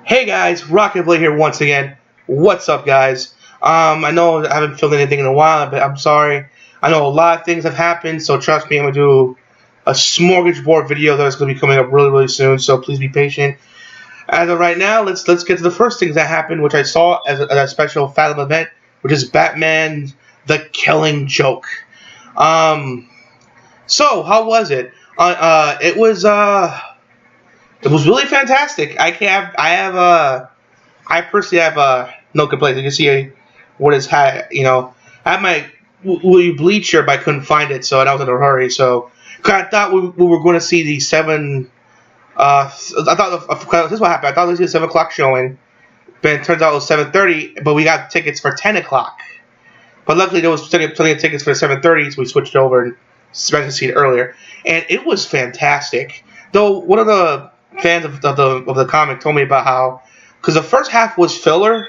Hey guys, Rockingtheblade here once again. What's up, guys? I know I haven't filmed anything in a while, but I'm sorry. I know a lot of things have happened, so trust me, I'm gonna do a smorgasbord video that's gonna be coming up really soon. So please be patient. As of right now, let's get to the first things that happened, which I saw as a special Fathom event, which is Batman: The Killing Joke. So how was it? It was really fantastic. I personally have no complaints. You can see what is I have my Will Bleach shirt, but I couldn't find it, so I was in a hurry. So, cause I thought we were going to see the 7. I thought this is what happened. I thought this was a 7 o'clock showing, but it turns out it was 7:30. But we got tickets for 10 o'clock. But luckily there was plenty of tickets for 7:30, so we switched over and spent the seat earlier, and it was fantastic. Though one of the fans of the comic told me about how, because the first half was filler,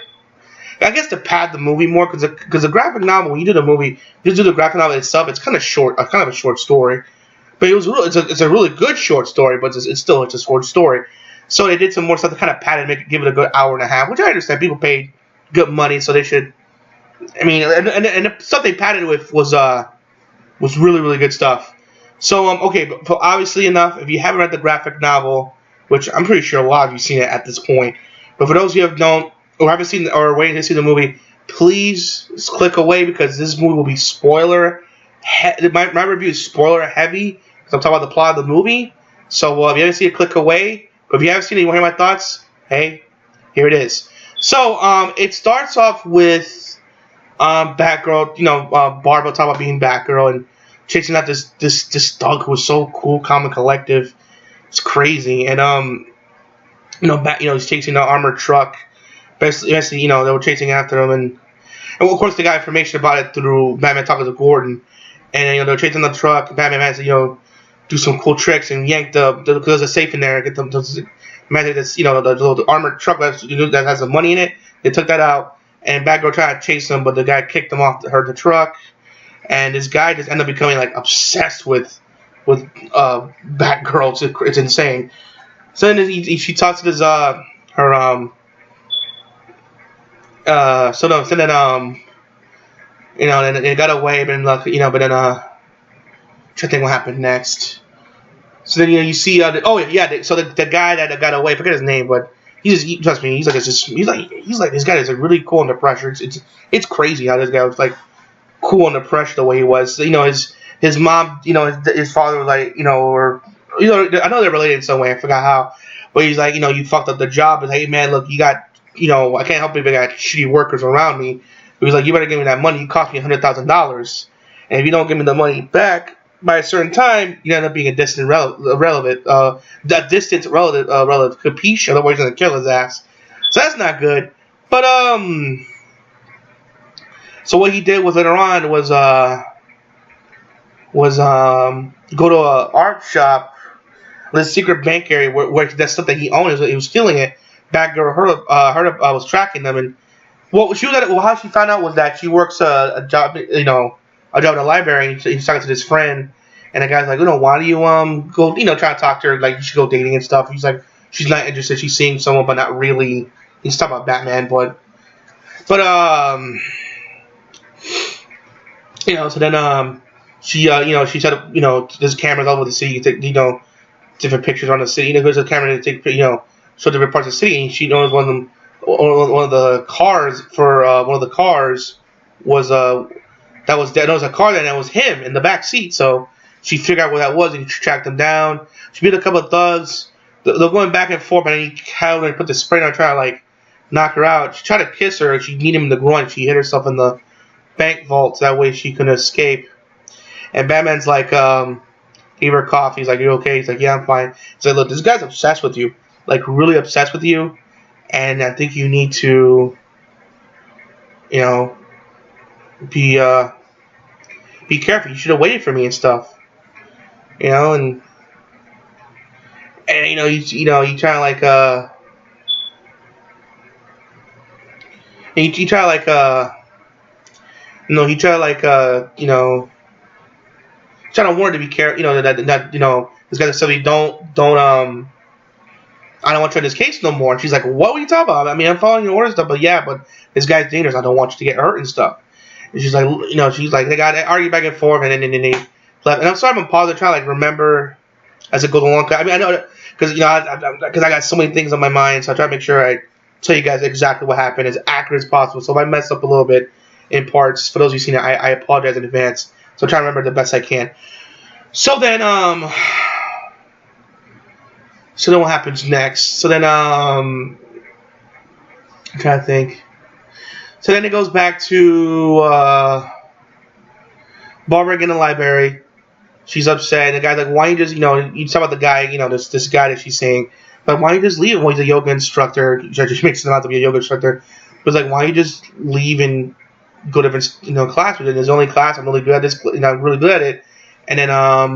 I guess to pad the movie more, because the graphic novel, when you do the movie, you do the graphic novel itself, it's kind of short, kind of a short story, but it's a really good short story, but it's still a short story. So they did some more stuff to kind of pad it, give it a good hour and a half, which I understand. People paid good money, so they should. I mean, and the stuff they padded with was really good stuff. So okay, but obviously enough, if you haven't read the graphic novel, which I'm pretty sure a lot of you've seen it at this point, but for those of you who don't or haven't seen or waiting to see the movie, please click away, because this movie will be spoiler. My review is spoiler heavy, because I'm talking about the plot of the movie. So if you haven't seen it, click away. But if you haven't seen it, you want to hear my thoughts? Hey, here it is. So it starts off with Batgirl, Barbara talking about being Batgirl and chasing out this thug who was so cool, calm, and collective. It's crazy, and he's chasing the armored truck. Basically, they were chasing after him, and of course they got information about it through Batman talking to Gordon, and they were chasing the truck. Batman has to do some cool tricks and yank because there's a safe in there. Get them imagine this the armored truck that has the money in it. They took that out, and Batgirl tried to chase him, but the guy kicked him off the truck, and this guy just ended up becoming obsessed with Batgirl. It's insane. So then she talks to this and it got away, but then trying to think what happened next. So then you see so the guy that got away, I forget his name, but trust me, he's like this guy is really cool under pressure. It's crazy how this guy was cool under pressure the way he was. So, his mom, his father was I know they're related in some way. I forgot how, but he's you fucked up the job. But hey, man, look, you got, I can't help it if I got shitty workers around me. He was you better give me that money. You cost me $100,000, and if you don't give me the money back by a certain time, you end up being a distant relative, capiche? Otherwise, you're gonna kill his ass. So that's not good. But so what he did was later on was go to an art shop, this secret bank area where that stuff that he owned, he was stealing it. Batgirl was tracking them, and how she found out was that she works a job in a library, and he's talking to this friend, and the guy's why do you go try to talk to her, you should go dating and stuff. He's she's not interested, she's seeing someone but not really. He's talking about Batman, but so then she set up there's cameras all over the city. You take different pictures on the city. There's a camera to take show different parts of the city. And she knows one of the cars was that was dead. There was a car there, and it was him in the back seat. So she figured out what that was, and she tracked him down. She beat a couple of thugs. They're going back and forth, and he held her and put the spray on her, trying to knock her out. She tried to kiss her, and she kneed him in the groin. She hit herself in the bank vault, so that way she couldn't escape. And Batman's gave her coffee. He's you okay? He's yeah, I'm fine. He's look, this guy's obsessed with you, really obsessed with you, and I think you need to, be careful. You should have waited for me and stuff, and you try to he try to trying to warn her to be careful. That this guy said, don't I don't want you in this case no more. And she's like, what were you talking about? I mean, I'm following your orders stuff, but yeah, but this guy's dangerous. I don't want you to get hurt and stuff. And she's like, you know, they got to argue back and forth, and then they left. And I'm sorry, I'm pausing, trying to like remember as it goes along. I mean, I know because you know, because I got so many things on my mind, so I try to make sure I tell you guys exactly what happened as accurate as possible. So if I mess up a little bit in parts, for those of you seen it, I apologize in advance. So I try to remember the best I can. So then what happens next? So then I'm trying to think. So then it goes back to Barbara in the library. She's upset. The guy's like, why don't you just, you know, you talk about the guy, you know, this guy that she's saying, but why don't you just leave him? Well, he's a yoga instructor. She makes him out to be a yoga instructor. But it's like, why don't you just leave and go to different, you know, class with it? There's only class. I'm really good at this. You know, I'm really good at it. And then I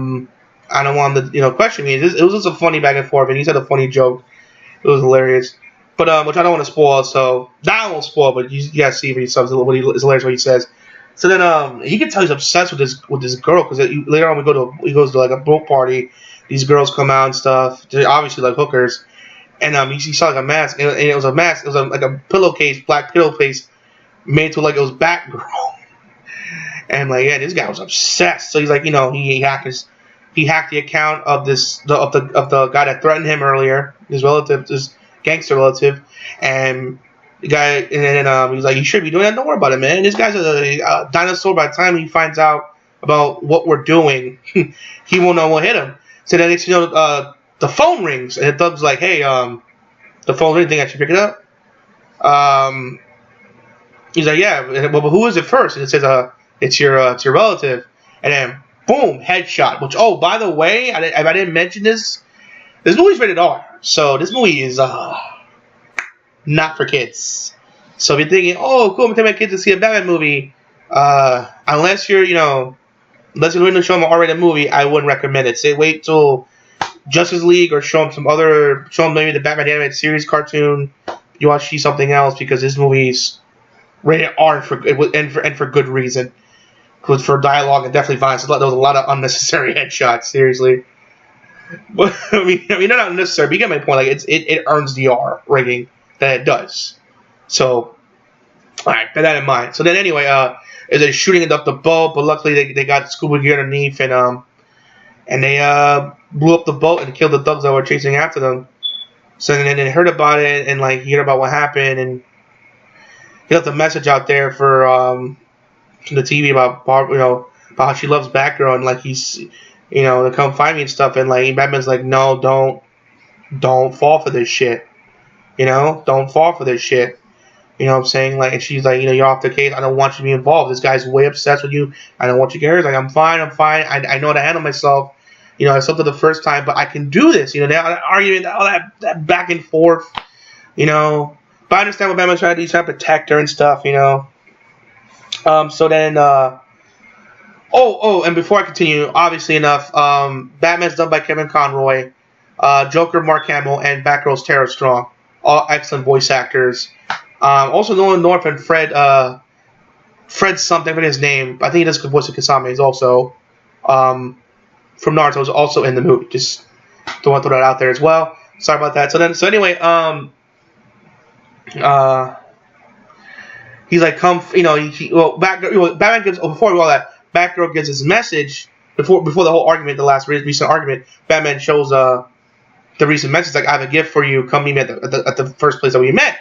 don't want to, you know, question me. It was just a funny back and forth, and he said a funny joke. It was hilarious. But which I don't want to spoil, so that I won't spoil. But you gotta see if he subs what it's hilarious what he says. So then he can tell he's obsessed with this girl because later on he goes to like a boat party. These girls come out and stuff. They're obviously like hookers, and he saw like a mask, and it was a mask. It was like a pillowcase, black pillowcase, made to like it was Batgirl. And like, yeah, this guy was obsessed. So he's like, you know, he hacked the account of the guy that threatened him earlier, his relative, his gangster relative, and the guy, and then he's like, you should be doing that. Don't worry about it, man. This guy's a dinosaur. By the time he finds out about what we're doing, he won't know what hit him. So then next, you know, the phone rings, and the thug's like, hey, the phone rings. Think I should pick it up? He's like, yeah. Well, but who is it first? And it says, it's your relative. And then boom, headshot. Which, oh, by the way, I didn't mention this. This movie's rated R, so this movie is not for kids. So if you're thinking, oh, cool, I'm gonna take my kids to see a Batman movie, unless you're willing to show them an R-rated movie, I wouldn't recommend it. Say wait till Justice League or show them maybe the Batman animated series cartoon. You want to see something else because this movie's rated R for good reason. Because for dialogue and definitely violence, there was a lot of unnecessary headshots. Seriously. But I mean, they're not unnecessary. But you get my point. Like it earns the R rating that it does. So, all right, bear that in mind. So then, anyway, they're shooting it up the boat, but luckily they got scuba gear underneath, and they blew up the boat and killed the thugs that were chasing after them. So then they heard about it and like heard about what happened, and he left a message out there for the TV about about how she loves Batgirl and like he's to come find me and stuff, and like Batman's like, no, don't fall for this shit. Don't fall for this shit. You know what I'm saying? Like, and she's like, you're off the case. I don't want you to be involved. This guy's way obsessed with you. I don't want you to get hurt. He's like, I'm fine. I know how to handle myself. I slept the first time, but I can do this. That argument, all that back and forth. But I understand what Batman's trying to do. He's trying to protect her and stuff. So then, and before I continue, obviously enough, Batman's done by Kevin Conroy, Joker, Mark Hamill, and Batgirl's Tara Strong. All excellent voice actors. Also Nolan North and Fred something, I forget his name. I think he does the voice of Kasame. He's also from Naruto. Was also in the movie. Just don't want to throw that out there as well. Sorry about that. So anyway, he's like, Batman gives before all that. Batgirl gives his message before the whole argument, the last recent argument. Batman shows the recent message, like, I have a gift for you. Come meet me at the first place that we met.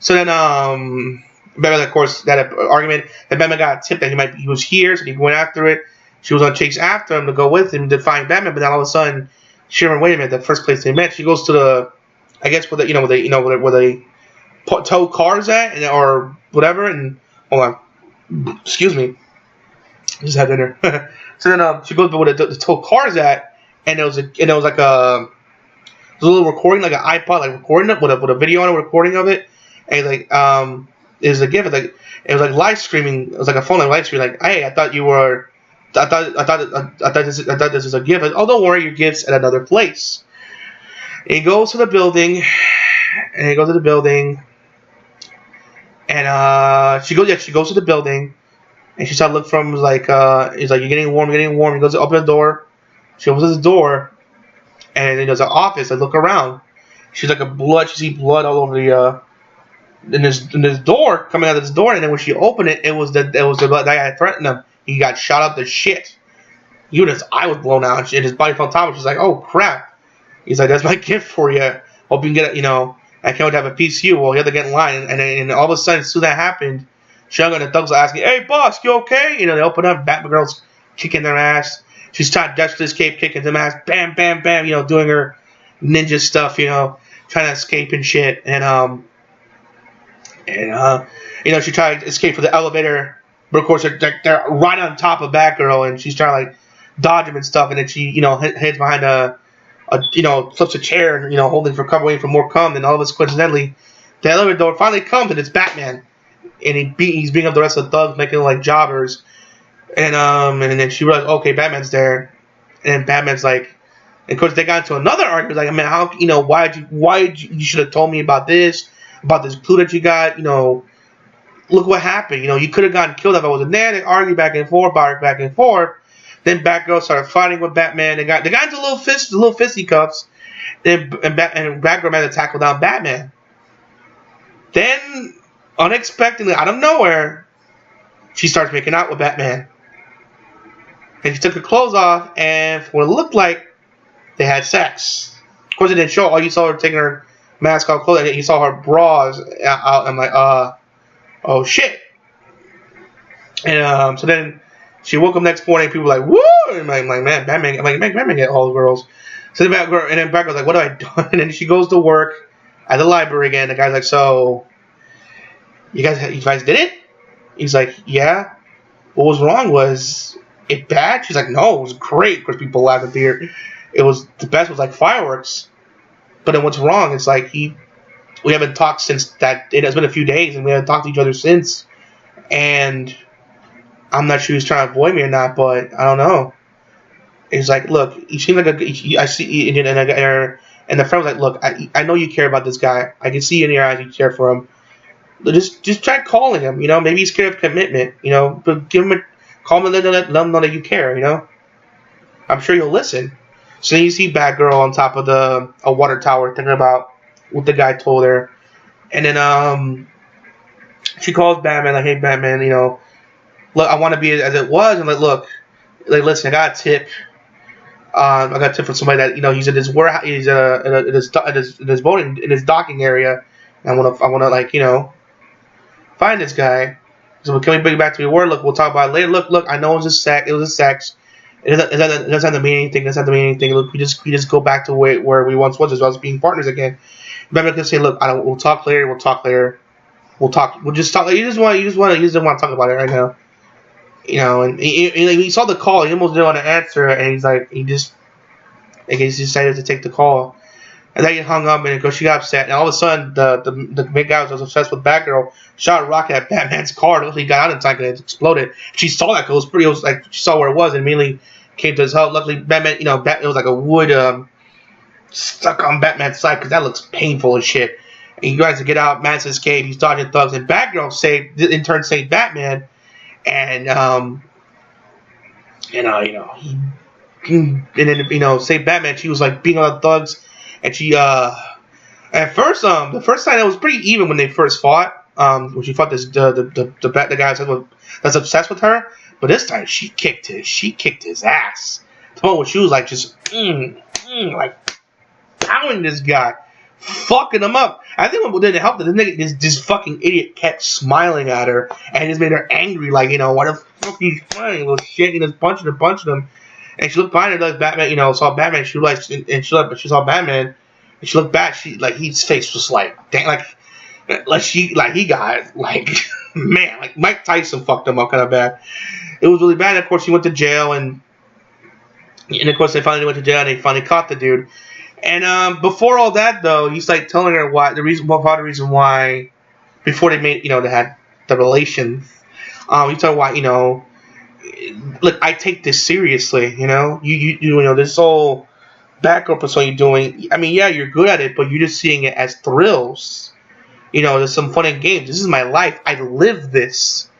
So then, Batman, of course, that argument. Then Batman got a tip that he was here, so he went after it. She was on chase after him to go with him to find Batman, but then all of a sudden, she remembered, wait a minute, the first place they met. She goes to the, I guess, where they tow cars at, or whatever. And hold on, excuse me, just had dinner. So then, she goes where the tow cars at, and it was like a little recording, like an iPod, like recording it with a video on it, recording of it. And like, it was a gift. Like, it was like live streaming. It was like a phone, like live streaming. Like, hey, I thought this was a gift. Like, oh, don't worry, your gift's at another place. And he goes to the building, and she goes to the building, and she started looking from like, he's like, you're getting warm. He goes to open the door. She opens the door, and there's an office. I look around. she's like a blood. She see blood all over the in this door coming out of this door, and then when she opened it, it was the blood that guy threatened him. He got shot up to shit. Even his eye was blown out, and his body fell on top. She's like, "Oh crap!" He's like, "That's my gift for you. Hope you can get it. You know, I can't wait to have a piece of you." Well, you have to get in line, and all of a sudden, as soon as that happened, Shunga and the thugs are asking, "Hey, boss, you okay?" You know, they open up. Batgirl's kicking their ass. She's trying to dash to escape, kicking them ass. Bam, bam, bam. You know, doing her ninja stuff. You know, trying to escape and shit. And you know, she tried to escape from the elevator, but of course they're right on top of Batgirl, and she's trying to like dodge him and stuff. And then she, you know, hides behind a you know, flips a chair and, you know, holding for cover, waiting for more cum. And all of us, coincidentally, the elevator door finally comes, and it's Batman. And he's beating up the rest of the thugs, making them like jobbers. And then she realized, okay, Batman's there. And then Batman's like, and of course they got into another argument, like, man, how, you know, you should have told me about this clue that you got, you know, look what happened, you know, you could have gotten killed if I wasn't there. They argued back and forth. Then Batgirl started fighting with Batman. They got into little fisticuffs. And Batgirl managed to tackle down Batman. Then, unexpectedly, out of nowhere, she starts making out with Batman. And she took her clothes off, and for what it looked like, they had sex. Of course, it didn't show. All you saw her taking her mask off, clothes, and you saw her bras out. I'm like, oh shit. And so then she woke up next morning. People were like, woo! And I'm like, man, Batman. I'm like, Batman get all the girls. So then Batgirl's like, what have I done? And then she goes to work at the library again. The guy's like, so you guys did it? He's like, yeah. What was wrong? Was it bad? She's like, no, it was great. Of course, people laughed at the the best was like fireworks. But then what's wrong? It's like we haven't talked since that. It has been a few days, and we haven't talked to each other since. And I'm not sure he's trying to avoid me or not, but I don't know. He's like, look, you seem like I see, and the friend was like, look, I know you care about this guy. I can see in your eyes you care for him. Just try calling him. You know, maybe he's scared of commitment. You know, but give him call him and let him know that you care. You know, I'm sure he'll listen. So then you see Batgirl on top of a water tower thinking about what the guy told her. And then she calls Batman like, hey, Batman, you know, look, I want to be as it was. And like, look, like, listen, I got a tip. I got a tip from somebody that, you know, he's in his warehouse, he's in his boating, in his docking area. And I want to like, you know, find this guy. So can we bring it back to your word? Look, we'll talk about it later. Look, I know it was a sex. It doesn't have to mean anything. Look, we just go back to where we once was, as well as being partners again. Batman can say, look, we'll talk later. We'll just talk. You just want to talk about it right now. You know, and he saw the call. He almost didn't want to answer, and he's like, he decided to take the call. And then he hung up, and of course she got upset. And all of a sudden, the big guy was obsessed with Batgirl, shot a rocket at Batman's car. He got out in time and it exploded. She saw that because it was like she saw where it was and immediately came to his help. Luckily, Batman, you know, it was like a wood stuck on Batman's side because that looks painful as shit. And he tries to get out. Man's escaped. He's dodging thugs, and Batgirl saved Batman. And saved Batman. She was like beating on the thugs. And she, at first, the first time it was pretty even when they first fought. When she fought the guy that's obsessed with her. But this time she kicked his ass. The point where she was like just, like pounding this guy, fucking him up. I think what didn't help that this fucking idiot kept smiling at her and it just made her angry. Like, you know, what the fuck he's playing, little shit. He just punching him. And she looked behind her, like Batman, you know, saw Batman. She was like, she saw Batman, and she looked back. His face was like, dang, he got like, man, like Mike Tyson fucked him up kind of bad. It was really bad. And of course, he went to jail, and of course they finally went to jail, and they finally caught the dude. And before all that, though, he's like telling her part of the reason why, before they made, you know, they had the relations. He's telling why, you know. Look, I take this seriously, you know. You know, this whole Batgirl persona you're doing. I mean, yeah, you're good at it, but you're just seeing it as thrills. You know, there's some fun and games. This is my life. I live this.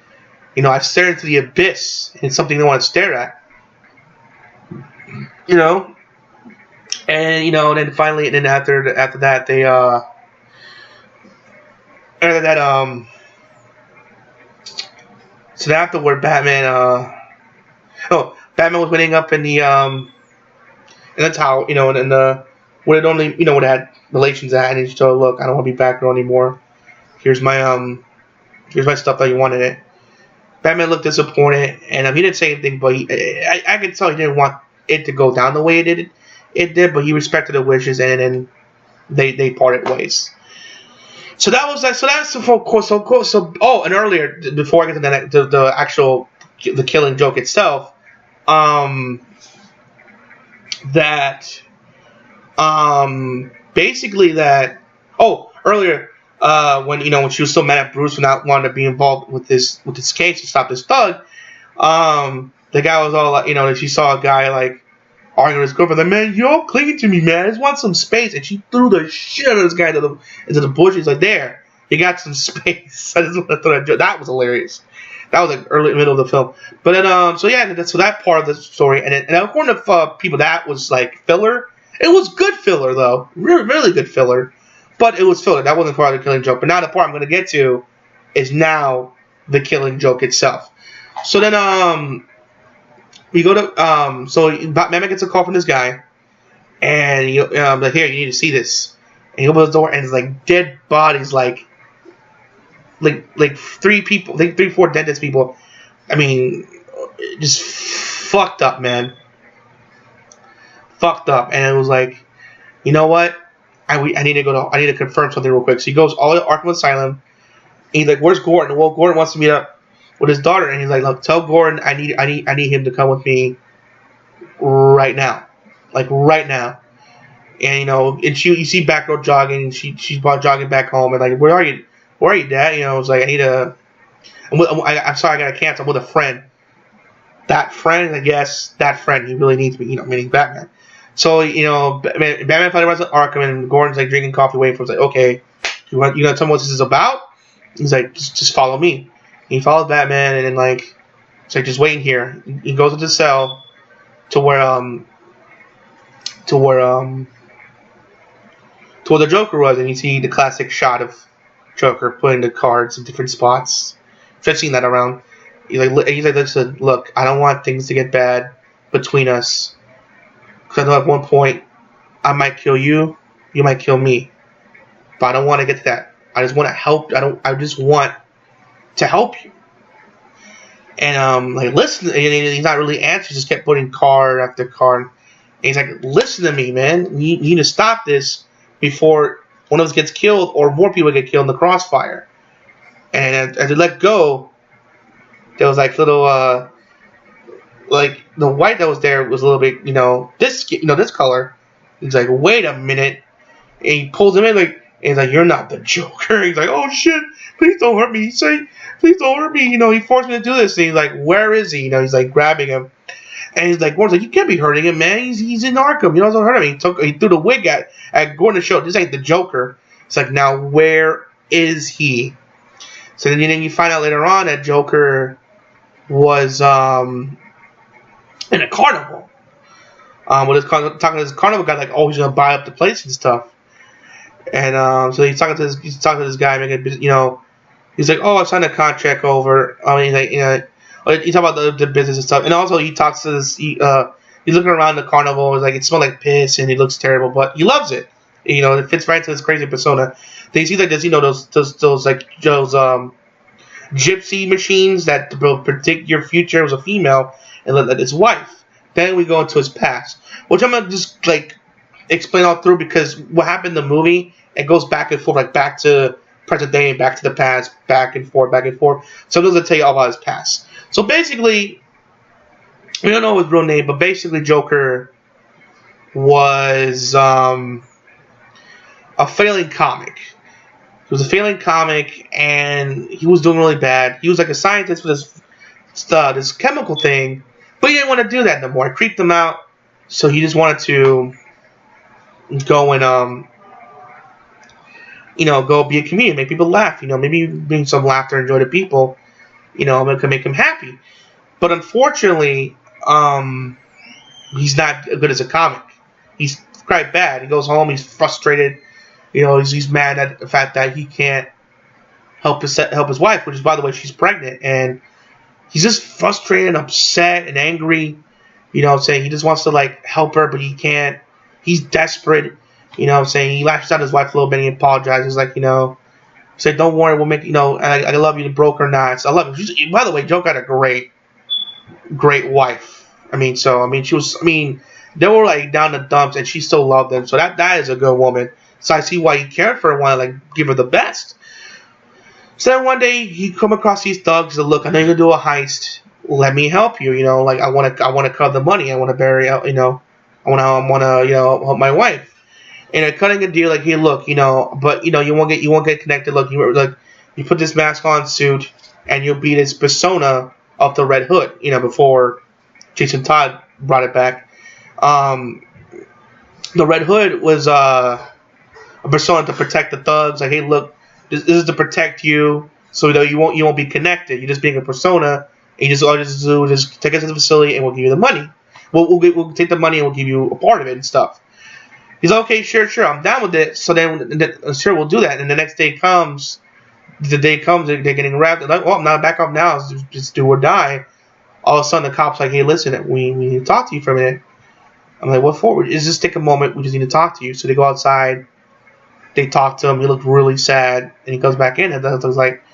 You know, I stare into the abyss, and it's something they want to stare at. You know, And then finally, and then after that, they after that so afterward, Batman Batman was waiting up in the tower, and where it only would have had relations at, and he told, look, I don't want to be Batgirl anymore. Here's my stuff that you wanted it. Batman looked disappointed, and he didn't say anything, but I could tell he didn't want it to go down the way it did, but he respected the wishes, and then they parted ways. So that was so that's of course so and earlier, before I get to the actual Killing Joke itself, that basically that earlier when she was so mad at Bruce for not wanting to be involved with this case to stop this thug, the guy was all like, she saw a guy like arguing with his girlfriend, like, man, you're all clinging to me, man, I just want some space, and she threw the shit out of this guy into the bushes, like, there, you got some space. I just want to throw that joke. That was hilarious. That was like early middle of the film. But then so that part of the story, and according to people, that was like filler. It was good filler though, really, really good filler. But it was filler. That wasn't part of the Killing Joke. But now the part I'm going to get to is now the Killing Joke itself. So then we go to so Batman gets a call from this guy, and like, here, you need to see this. And he opens the door, and it's like dead bodies, like 3 people, like 3-4 dentist people. I mean, just fucked up, man. Fucked up. And it was like, you know what? I need to confirm something real quick. So he goes all the way to Arkham Asylum. And he's like, where's Gordon? Well, Gordon wants to meet up with his daughter, and he's like, look, tell Gordon I need him to come with me right now. Like right now. And and you see Batgirl jogging, she's jogging back home, and like, where are you, Dad? I was like, I'm sorry, I gotta cancel. I'm with a friend. That friend, I guess, that friend, he really needs me, meaning Batman. So, Batman finally runs to Arkham, and Gordon's like drinking coffee, waiting for him. He's like, okay, you want to tell me what this is about? He's like, just follow me. And he follows Batman, and then like, it's like, just waiting here. He goes into the cell to where the Joker was, and you see the classic shot of Joker putting the cards in different spots. I've seen that around. He's like, listen, look, I don't want things to get bad between us. Because I know at one point, I might kill you, you might kill me. But I don't want to get to that. I just want to help. I just want to help you. And like, listen, and he's not really answering. He just kept putting card after card. And he's like, listen to me, man. You need to stop this before one of us gets killed or more people get killed in the crossfire. And as they let go, there was like little like the white that was there was a little bit, this color. He's like, wait a minute. And he pulls him in, like, and he's like, you're not the Joker. He's like, oh shit, please don't hurt me. He's saying, please don't hurt me. He forced me to do this. And he's like, where is he? He's like grabbing him. And he's like, Gordon's like, you can't be hurting him, man. He's in Arkham. You don't hurt him. He threw the wig at Gordon to show, this ain't the Joker. It's like, now where is he? So then you find out later on that Joker was in a carnival. With talking to this carnival guy, like, oh, he's gonna buy up the place and stuff. And so he's talking to this guy, making, he's like, oh, I signed a contract over. I mean, like, he talk about the business and stuff, and also he talks to this. He's looking around the carnival. It's like, it smells like piss, and he looks terrible, but he loves it. It fits right to his crazy persona. Then you see like this, those gypsy machines that will predict your future as a female, and let his wife. Then we go into his past, which I'm gonna just like explain all through, because what happened in the movie, it goes back and forth, like back to present day and back to the past, back and forth, back and forth. So it doesn't tell you all about his past. So basically, we don't know his real name, but basically Joker was a failing comic. He was a failing comic, and he was doing really bad. He was like a scientist for this chemical thing, but he didn't want to do that no more. It creeped him out, so he just wanted to go and go be a comedian, make people laugh. Maybe bring some laughter and joy to people. Make him happy. But unfortunately, he's not good as a comic. He's quite bad. He goes home, he's frustrated. You know, he's mad at the fact that he can't help his wife, which is, by the way, she's pregnant, and he's just frustrated and upset and angry. You know what I'm saying? He just wants to, like, help her, but he can't. He's desperate. You know what I'm saying? He lashes out at his wife a little bit and he apologizes. Like, you know, he said, don't worry, we'll make, you know, I love you, the broke or not. So I love him. By the way, Joker had a great wife. They were, like, down the dumps, and she still loved him. So that is a good woman. So I see why he cared for her, want to, like, give her the best. So then one day he come across these thugs. He said, look, I know you're gonna do a heist. Let me help you. You know, like, I want to cut the money. I want to bury, you know, I want to, you know, help my wife. And they're cutting a deal, like, hey, look, you know, but, you know, you won't get connected. Look, you put this mask on, suit, and you'll be this persona of the Red Hood. You know, before Jason Todd brought it back. The Red Hood was a persona to protect the thugs. Like, hey, look, this is to protect you, so that you won't be connected. You're just being a persona, and all you just do is just take us to the facility, and we'll give you the money. We'll take the money, and we'll give you a part of it and stuff. He's like, okay, sure, I'm down with it. So then, sure, we'll do that. And the next day comes, they're getting wrapped. They're like, well, I'm not back up now. Just do or die. All of a sudden, the cop's like, hey, listen, we need to talk to you for a minute. I'm like, what for? Just take a moment. We just need to talk to you. So they go outside. They talk to him. He looked really sad. And he comes back in. And the dog's like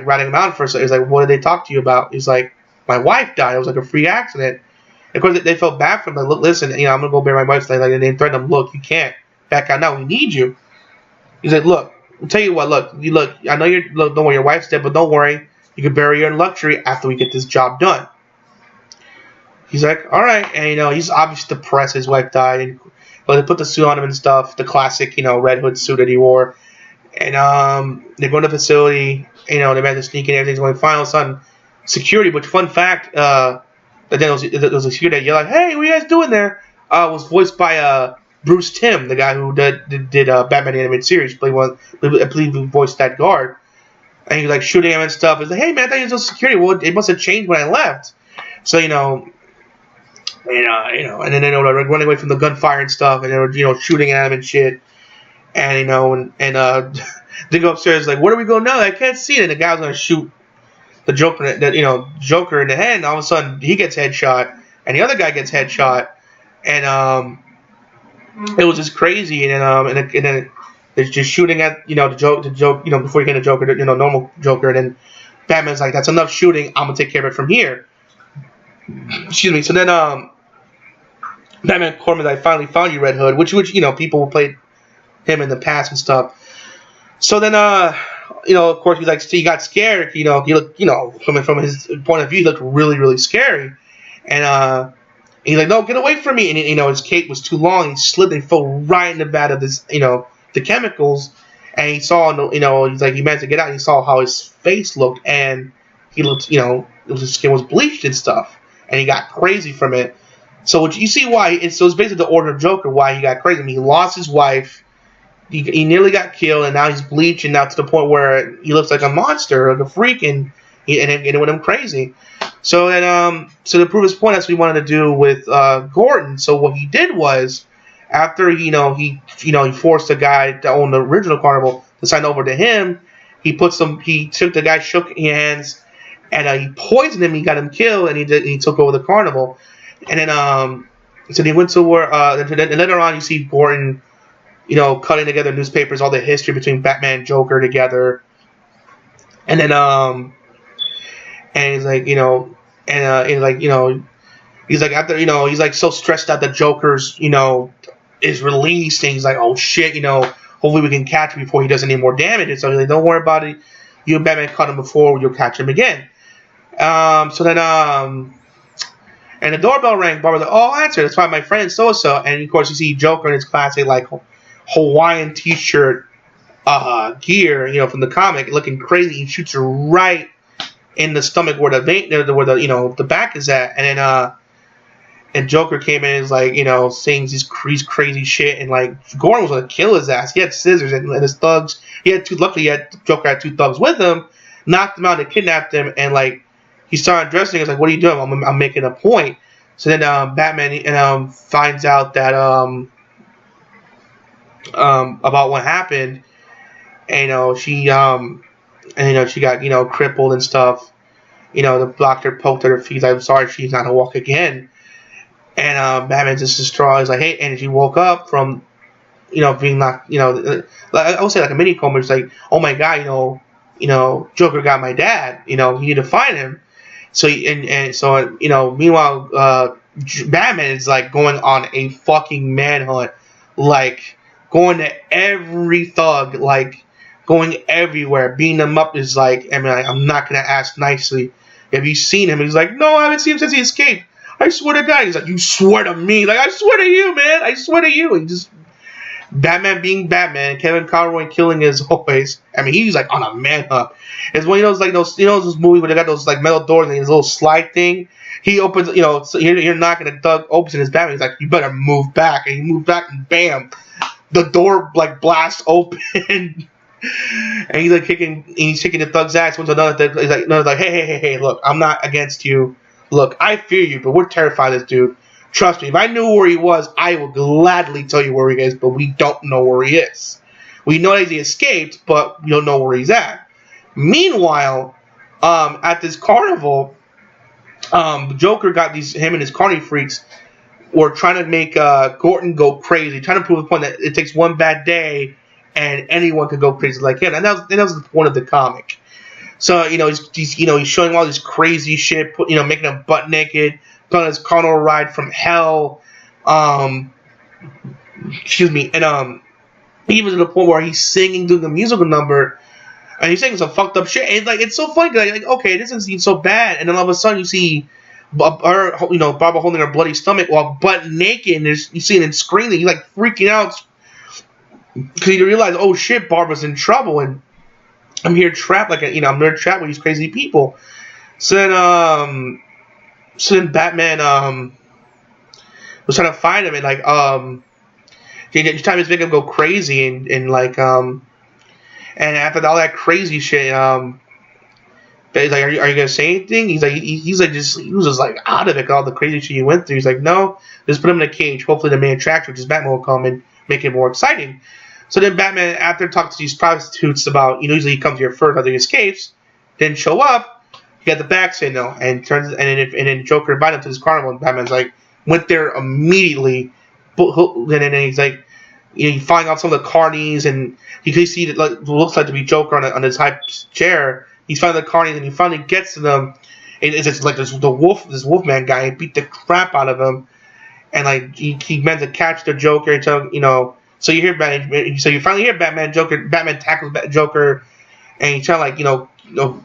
ratting him out for a second. He's like, what did they talk to you about? He's like, my wife died. It was like a freak accident. Of course, they felt bad for him. Like, look, listen, you know, I'm gonna go bury my wife's like, and they threatened him. Look, you can't back out now. We need you. He's like, look, I'll tell you what. Look. I know don't worry, your wife's dead, but don't worry. You can bury her in luxury after we get this job done. He's like, all right, and you know, he's obviously depressed. His wife died, and but they put the suit on him and stuff, the classic, you know, Red Hood suit that he wore, and they go to the facility. You know, they managed to sneak in. Everything's going fine. All of a sudden, security. Which, fun fact. Then there was a security that yelled like, hey, what are you guys doing there? Was voiced by Bruce Timm, the guy who did Batman the Animated Series. I believe he voiced that guard. And he was like shooting him and stuff. He's like, hey, man, I thought you was security. Well, it must have changed when I left. So, you know, and then they were running away from the gunfire and stuff, and they were, you know, shooting at him and shit. And, you know, and they go upstairs like, where do we go now? I can't see it. And the guy was going to shoot the Joker in the head, and all of a sudden he gets headshot, and the other guy gets headshot, and it was just crazy. And then they're just shooting at, you know, the joke, you know, before you get the Joker, you know, normal Joker, and then Batman's like, that's enough shooting. I'm gonna take care of it from here. Excuse me. So then Batman informed me that I finally found you, Red Hood, which you know, people who played him in the past and stuff. So then you know, of course, he got scared. You know, he looked, you know, from his point of view, he looked really, really scary. And he's like, no, get away from me. And, you know, his cape was too long. He slid and fell right in the vat of this, you know, the chemicals. And he saw, you know, he's like, he managed to get out. And he saw how his face looked. And he looked, you know, his skin was bleached and stuff. And he got crazy from it. So you see why, it's basically the order of Joker, why he got crazy. I mean, he lost his wife. He nearly got killed, and now he's bleaching now to the point where he looks like a monster, like a freak, and it went him crazy. So then, so to prove his point, that's what he wanted to do with Gordon. So what he did was, after he forced the guy to own the original carnival to sign over to him, he took the guy, shook hands, and he poisoned him. He got him killed, and he took over the carnival. And then so they went to where and later on you see Gordon, you know, cutting together newspapers, all the history between Batman and Joker together. And then, and he's like, you know, and like, you know, he's like, after, you know, he's like so stressed out that Joker's, you know, is released, and he's like, oh shit, you know, hopefully we can catch him before he does any more damage. And so he's like, don't worry about it. You and Batman caught him before, you'll catch him again. So then, and the doorbell rang. Barbara's like, oh, I'll answer. That's why my friend so-so. And of course, you see Joker in his classic, like, Hawaiian t-shirt gear, you know, from the comic, looking crazy. He shoots her right in the stomach where the you know, the back is at. And then and Joker came in and is like, you know, saying these crazy shit, and like Gordon was gonna kill his ass. He had scissors and his thugs. Luckily Joker had two thugs with him, knocked him out and kidnapped him, and like he started dressing. He's like, what are you doing? I'm making a point. So then Batman finds out that about what happened, and she got crippled and stuff. The doctor poked at her feet. I'm sorry, she's not gonna walk again. And Batman's just distraught. He's like, hey, and she woke up from being knocked, I would say like a mini coma. It's like, oh my god, Joker got my dad. You need to find him. So meanwhile, Batman is like going on a fucking manhunt, like going to every thug, like going everywhere, beating them up. Is like, I'm not gonna ask nicely. Have you seen him? He's like, no, I haven't seen him since he escaped. I swear to God. He's like, you swear to me? Like, I swear to you, man. I swear to you. And just Batman being Batman, Kevin Conroy killing his always. He's like on a manhunt. It's one of those movies where they got those like metal doors and his little slide thing. He opens, so you're knocking a thug opens his Batman. He's like, you better move back, and he moved back, and bam, the door like blasts open. And he's like he's kicking the thug's ass. Once another, he's like, hey, look, I'm not against you. Look, I fear you, but we're terrified of this dude. Trust me, if I knew where he was, I would gladly tell you where he is, but we don't know where he is. We know that he escaped, but we don't know where he's at. Meanwhile, at this carnival, Joker got him and his carny freaks were trying to make Gordon go crazy, trying to prove the point that it takes one bad day and anyone could go crazy like him. And that was the point of the comic. So, he's showing all this crazy shit, making him butt naked, on his carnival ride from hell. Excuse me. And even to the point where he's singing, doing a musical number, and he's saying some fucked up shit. And it's so funny, like, okay, this doesn't seem so bad. And then all of a sudden you see her, Barbara holding her bloody stomach while butt naked, and you see him screaming. He's like freaking out because he realized, oh shit, Barbara's in trouble, and I'm here trapped, I'm there trapped with these crazy people. So then Batman was trying to find him, and each time he's making him go crazy, and after all that crazy shit, he's like, are you gonna say anything? He was just like out of it, all the crazy shit he went through. He's like, no, just put him in a cage. Hopefully the main attraction, which is Batman, will come and make it more exciting. So then Batman, after talking to these prostitutes about, usually he comes here first after he escapes, didn't show up. He got the back say no, and then Joker invited him to this carnival, and Batman's like, went there immediately, and then he's like, he's flying off some of the carnies, and you can see that what looks like to be Joker on his high chair. He's finding the carnies, and he finally gets to them. And it's just like this Wolfman guy, he beat the crap out of him, and he meant to catch the Joker until So you hear Batman. So you finally hear Batman. Batman tackles Joker, and he's trying to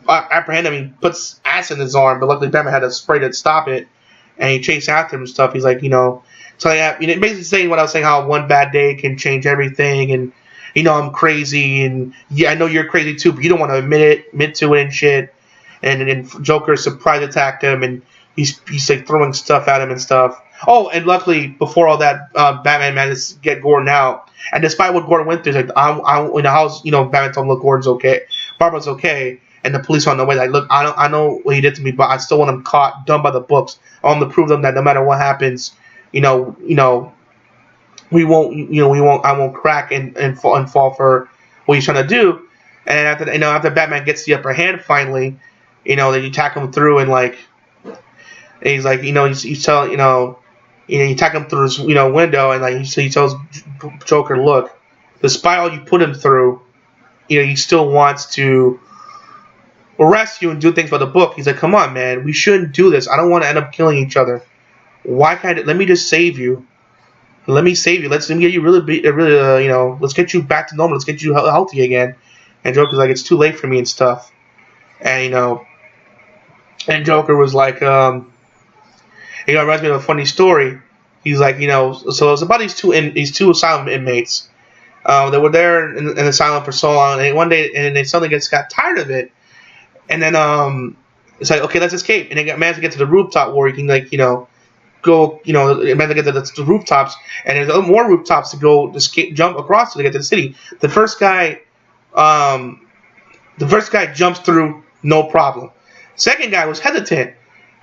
apprehend him. He puts acid in his arm, but luckily Batman had a spray to stop it, and he chased after him and stuff. He's like, so basically saying what I was saying, how one bad day can change everything, and I'm crazy, and yeah, I know you're crazy too, but you don't want to admit to it and shit. And then Joker surprise attacked him, and he's like throwing stuff at him and stuff. Oh, and luckily before all that, Batman managed to get Gordon out. And despite what Gordon went through, he's like, I'm in the house. Batman told him, look, Gordon's okay, Barbara's okay, and the police are on the way. Like, look, I know what he did to me, but I still want him caught, done by the books. I want to prove them that no matter what happens, we won't, I won't crack and fall for what he's trying to do. And after Batman gets the upper hand finally, then you tack him through, and he's like, he's telling, you tack him through his, window, and he tells Joker, look, despite all you put him through, he still wants to arrest you and do things for the book. He's like, come on, man, we shouldn't do this. I don't want to end up killing each other. Why can't let me just save you? Let me save you. Let me get you let's get you back to normal. Let's get you healthy again. And Joker's like, it's too late for me and stuff. And and Joker was like, it reminds me of a funny story. He's like, so it's about these two asylum inmates. They were there in the asylum for so long, and one day, and they suddenly got tired of it. And then it's like, okay, let's escape. And they managed to get to the rooftop where you can go, managed to get to the rooftops, and there's more rooftops to go jump across to get to the city. The first guy jumps through, no problem. Second guy was hesitant.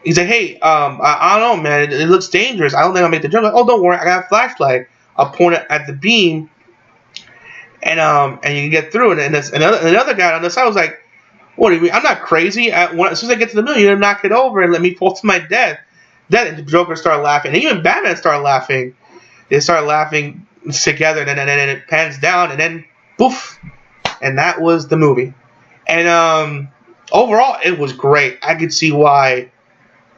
He's like, hey, I don't know, man. It looks dangerous. I don't think I'll make the jump. Like, oh, don't worry. I got a flashlight. I'll point it at the beam, and you can get through it. And another guy on the side was like, "What do you mean? I'm not crazy. As soon as I get to the middle, you're gonna knock it over and let me fall to my death." Then the Joker started laughing, and even Batman started laughing. They started laughing together, and then it pans down, and then poof, and that was the movie. And overall, it was great. I could see why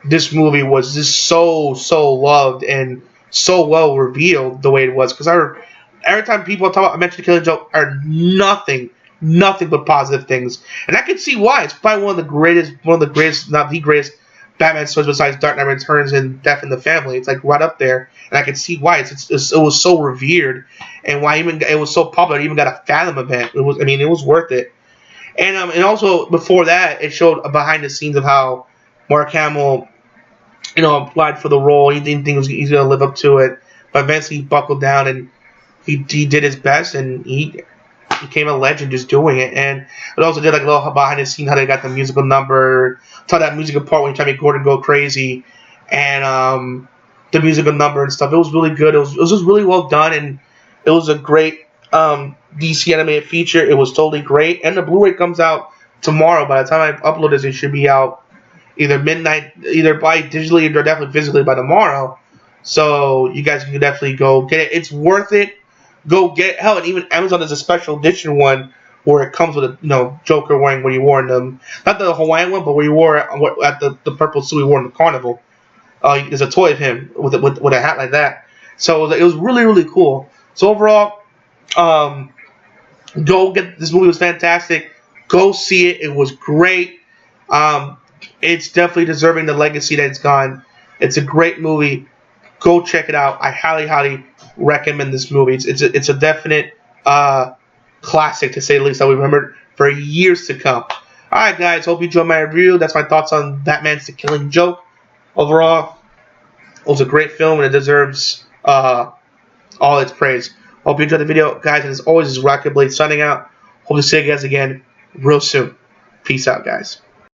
this movie was just so loved and so well revealed the way it was. Because every time people talk about, I mentioned Killing Joke, are nothing but positive things, and I can see why. It's probably one of the greatest, not the greatest Batman stories besides Dark Knight Returns and Death in the Family. It's like right up there, and I can see why it was so revered, and why it was so popular. It even got a Fathom event. It was worth it. And also before that, it showed behind the scenes of how Mark Hamill, applied for the role. He didn't think he was going to live up to it, but eventually he buckled down and he did his best, and he became a legend just doing it. And it also did like a little behind the scenes how they got the musical number, saw that musical part when he tried to make Gordon go crazy, and the musical number and stuff. It was really good. It was just really well done, and it was a great DC animated feature. It was totally great, and the Blu-ray comes out tomorrow. By the time I upload this, it should be out either midnight, either by digitally or definitely physically by tomorrow. So you guys can definitely go get it. It's worth it. Go get it. Hell, and even Amazon has a special edition one where it comes with a Joker wearing what he wore in them. Not the Hawaiian one, but where he wore at the purple suit he wore in the carnival. There's a toy of him with a hat like that. So it was really cool. So overall, go get this movie. Was fantastic. Go see it. It was great. It's definitely deserving the legacy that it's gone. It's a great movie. Go check it out. I highly recommend this movie. It's a definite classic, to say the least, that we remembered for years to come. Alright guys, hope you enjoyed my review. That's my thoughts on Batman's The Killing Joke. Overall, it was a great film and it deserves all its praise. Hope you enjoyed the video, guys, and as always, this is Rockingtheblade signing out. Hope to see you guys again real soon. Peace out, guys.